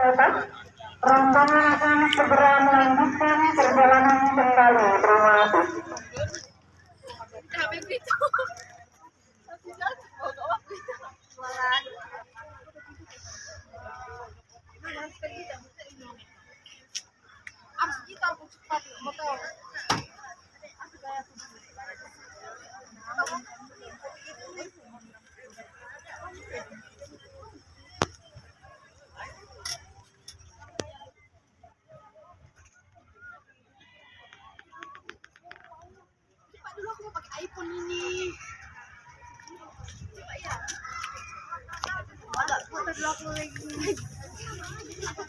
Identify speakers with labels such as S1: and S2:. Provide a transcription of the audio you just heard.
S1: Rombongan akan segera melanjutkan perjalanan kembali. Terima kasih.
S2: Dulu aku mau pakai iPhone ini. Coba ya. Malah foto dulu aku lagi. Aku